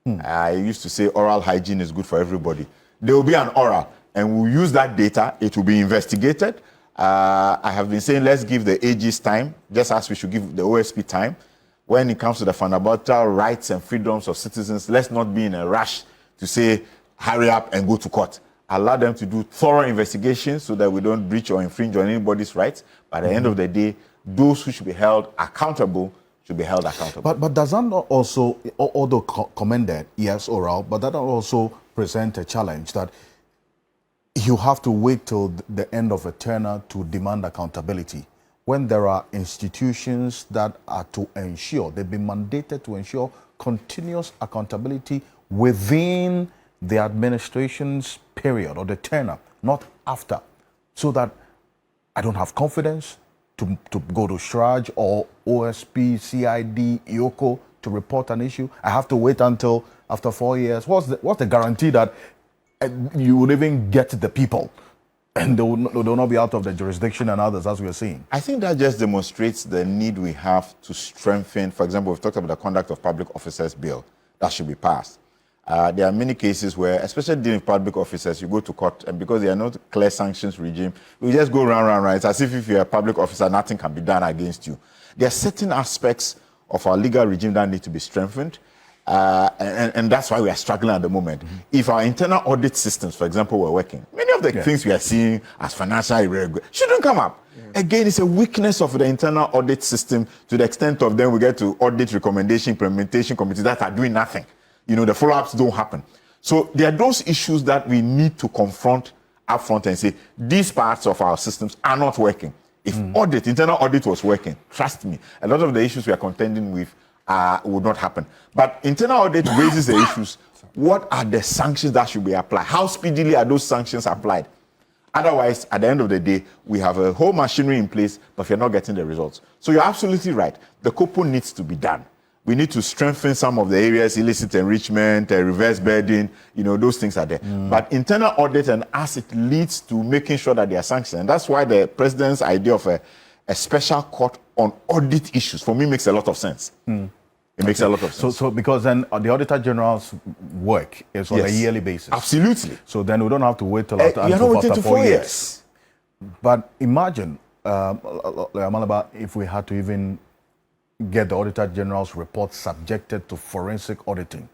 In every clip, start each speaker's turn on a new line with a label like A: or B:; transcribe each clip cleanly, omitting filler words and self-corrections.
A: I used to say oral hygiene is good for everybody. There will be an oral, and we'll use that data. It will be investigated. I have been saying let's give the AGs time, just as we should give the OSP time. When it comes to the fundamental rights and freedoms of citizens, let's not be in a rush to say, hurry up and go to court. Allow them to do thorough investigations so that we don't breach or infringe on anybody's rights. But at the end of the day, those who should be held accountable should be held accountable.
B: But does that not also, although commended, yes, oral, but that also present a challenge that you have to wait till the end of a tenure to demand accountability when there are institutions that are to ensure, they've been mandated to ensure continuous accountability within the administration's period or the tenure, not after, so that I don't have confidence to go to Shraj or OSP, CID, IOCO to report an issue. I have to wait until after 4 years. What's the guarantee that you will even get the people and they will not be out of the jurisdiction and others, as we are seeing?
A: I think that just demonstrates the need we have to strengthen. For example, we've talked about the Conduct of Public Officers Bill. That should be passed. There are many cases where, especially dealing with public officers, you go to court, and because they are not clear sanctions regime, we just go round. It's as if you're a public officer, nothing can be done against you. There are certain aspects of our legal regime that need to be strengthened, and that's why we are struggling at the moment. If our internal audit systems, for example, were working, many of the things we are seeing as financial irregularity shouldn't come up. Again, it's a weakness of the internal audit system to the extent of then we get to audit recommendation implementation committees that are doing nothing. The follow-ups don't happen. So there are those issues that we need to confront upfront and say, these parts of our systems are not working. If internal audit was working, trust me, a lot of the issues we are contending with would not happen. But internal audit raises the issues. What are the sanctions that should be applied? How speedily are those sanctions applied? Otherwise, at the end of the day, we have a whole machinery in place, but we're not getting the results. So you're absolutely right. The COPO needs to be done. We need to strengthen some of the areas, illicit enrichment, reverse bidding, those things are there. But internal audit, and as it leads to making sure that they are sanctioned. And that's why the president's idea of a special court on audit issues, for me, makes a lot of sense. It makes a lot of sense.
B: So because then the Auditor General's work is on a yearly basis.
A: Absolutely.
B: So then we don't have to wait till after 4 years. But imagine, Amaliba, if we had to even get the Auditor General's report subjected to forensic auditing,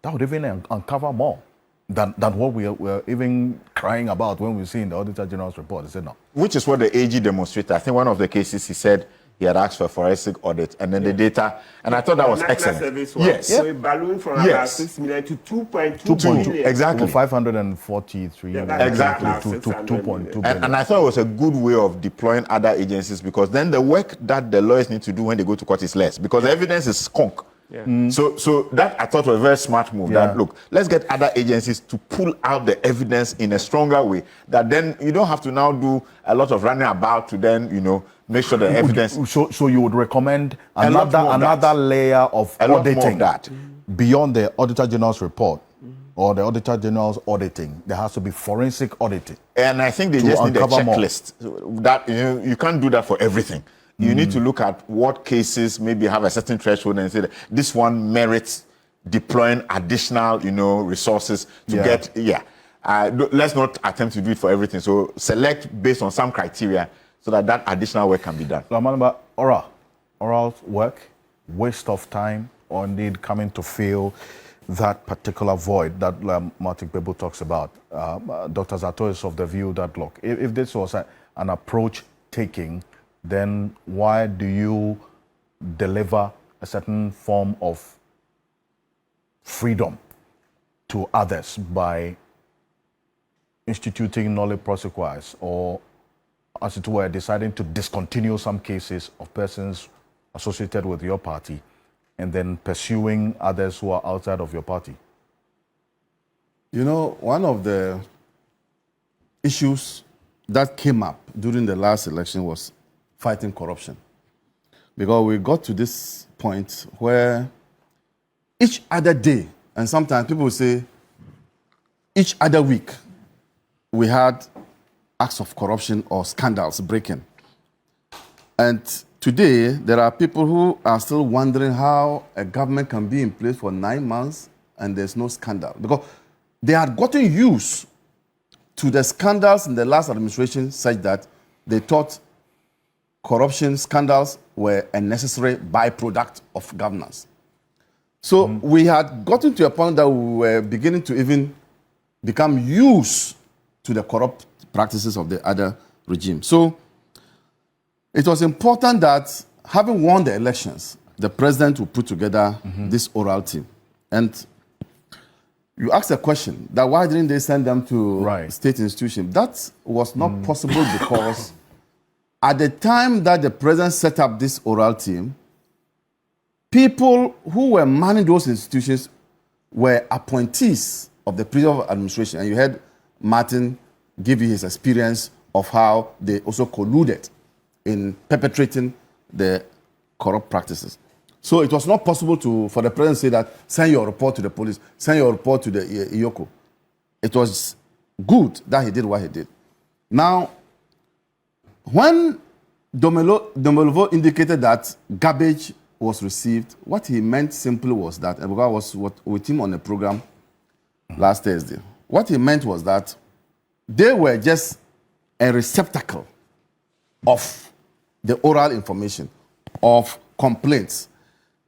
B: that would even uncover more than what we're even crying about when we see in the Auditor General's report, is it not?
A: Which is what the AG demonstrated. I think one of the cases he said he had asked for a forensic audit, and then the data, and I thought that was excellent.
C: Yes. So it ballooned from about 6 million to 2.2 million.
A: Exactly.
B: 543.
A: Exactly.
B: 2.2.
A: And I thought it was a good way of deploying other agencies, because then the work that the lawyers need to do when they go to court is less, because the evidence is skunk. So that I thought was a very smart move. That look, let's get other agencies to pull out the evidence in a stronger way. That then you don't have to now do a lot of running about to then make sure the evidence.
B: So you would recommend another layer of auditing beyond the Auditor General's report or the Auditor General's auditing. There has to be forensic auditing.
A: And I think they just need a checklist. That you can't do that for everything. You need to look at what cases maybe have a certain threshold and say that this one merits deploying additional, resources to get. Let's not attempt to do it for everything. So select based on some criteria so that additional work can be done.
B: Amaliba, oral work, waste of time, or indeed coming to fill that particular void that Martin Bebo talks about. Dr. Zato is of the view that, look, if this was an approach taking, then why do you deliver a certain form of freedom to others by instituting nolle prosequis, or, as it were, deciding to discontinue some cases of persons associated with your party and then pursuing others who are outside of your party?
D: One of the issues that came up during the last election was fighting corruption. Because we got to this point where each other day, and sometimes people say each other week, we had acts of corruption or scandals breaking. And today, there are people who are still wondering how a government can be in place for 9 months and there's no scandal. Because they had gotten used to the scandals in the last administration such that they thought corruption scandals were a necessary byproduct of governance. So we had gotten to a point that we were beginning to even become used to the corrupt practices of the other regime. So it was important that, having won the elections, the president would put together this oral team. And you asked a question that why didn't they send them to state institutions? That was not possible because at the time that the president set up this oral team, people who were manning those institutions were appointees of the previous administration. And you heard Martin give you his experience of how they also colluded in perpetrating the corrupt practices. So it was not possible for the president to say that, send your report to the police, send your report to the IOCO. It was good that he did what he did. Now, when Domelovo indicated that garbage was received, what he meant simply was that, and I was with him on a program last Thursday, what he meant was that they were just a receptacle of the oral information, of complaints.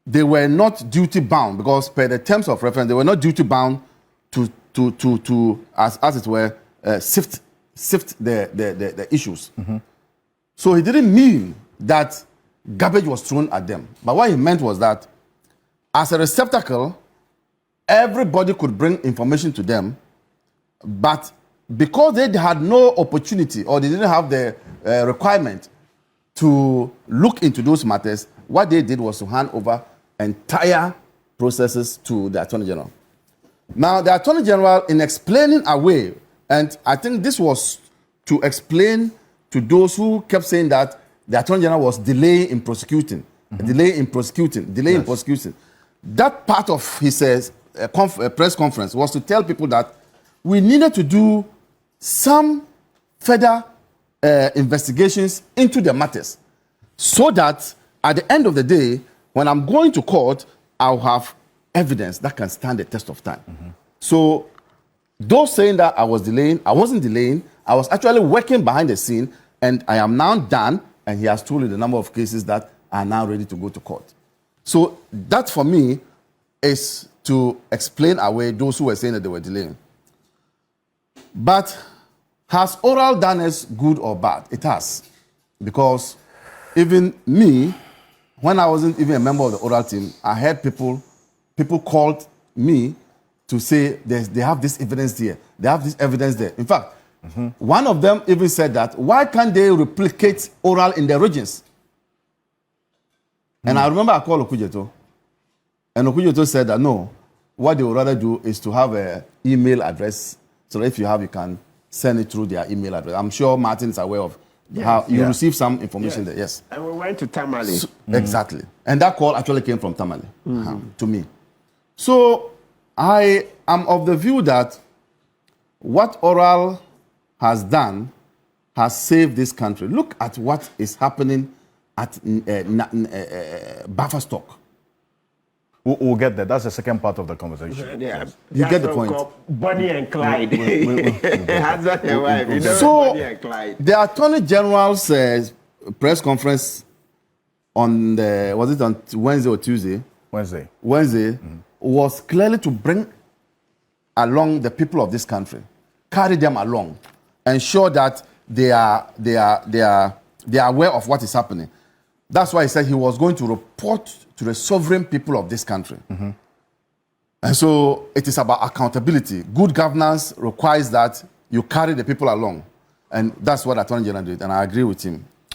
D: They were not duty bound because per the terms of reference, they were not duty bound to as it were, sift the issues. So he didn't mean that garbage was thrown at them. But what he meant was that as a receptacle, everybody could bring information to them, but because they had no opportunity or they didn't have the requirement to look into those matters, what they did was to hand over entire processes to the Attorney General. Now, the Attorney General, in explaining away, and I think this was to explain to those who kept saying that the Attorney General was delaying in prosecuting, delay in prosecuting. That part of his press conference was to tell people that we needed to do some further investigations into the matters so that at the end of the day, when I'm going to court, I'll have evidence that can stand the test of time. So those saying that I was delaying, I wasn't delaying. I was actually working behind the scene, and I am now done, and he has told you the number of cases that are now ready to go to court. So that, for me, is to explain away those who were saying that they were delaying. But has oral done us good or bad? It has. Because even me, when I wasn't even a member of the oral team, I heard people called me to say they have this evidence here, they have this evidence there. In fact, one of them even said that, why can't they replicate oral in their regions? And I remember I called Okujeto, and Okujeto said that no, what they would rather do is to have an email address, so that if you have, you can send it through their email address. I'm sure Martin is aware of how you receive some information there. Yes.
C: And we went to Tamale.
D: So, exactly. And that call actually came from Tamale to me. So I am of the view that what oral has done has saved this country. Look at what is happening at Buffer Stock.
B: We'll get there. That's the second part of the conversation.
C: Yeah,
D: you get the point.
C: Bonnie and Clyde. Husband and wife. You know,
D: So
C: Bonnie and Clyde.
D: the Attorney General's press conference on was it on Wednesday or Tuesday?
B: Wednesday.
D: Was clearly to bring along the people of this country, carry them along, ensure that they are aware of what is happening. That's why he said he was going to report to the sovereign people of this country. And so it is about accountability. Good governance requires that you carry the people along. And that's what Attorney General did, and I agree with him.